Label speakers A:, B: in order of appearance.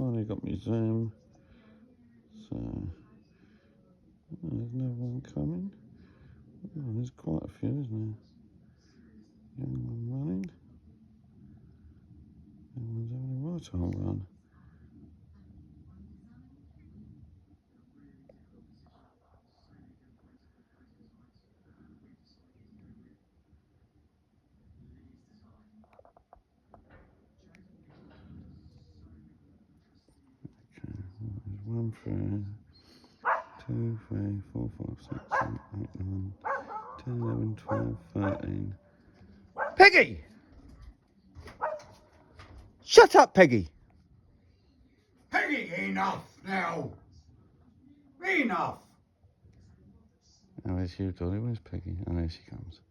A: finally got my zoom. So there's another one coming. Oh, there's quite a few, isn't there? Young one running. Young one's having a right old run. Okay, well, there's 1 through. 2, 3, 4, 5, 6, 7, 8, 9, 10, 11, 12, 13. Peggy! Shut up, Peggy!
B: Peggy, enough now! Enough!
A: Oh, where's you, Dolly? Where's Peggy? Oh, there she comes.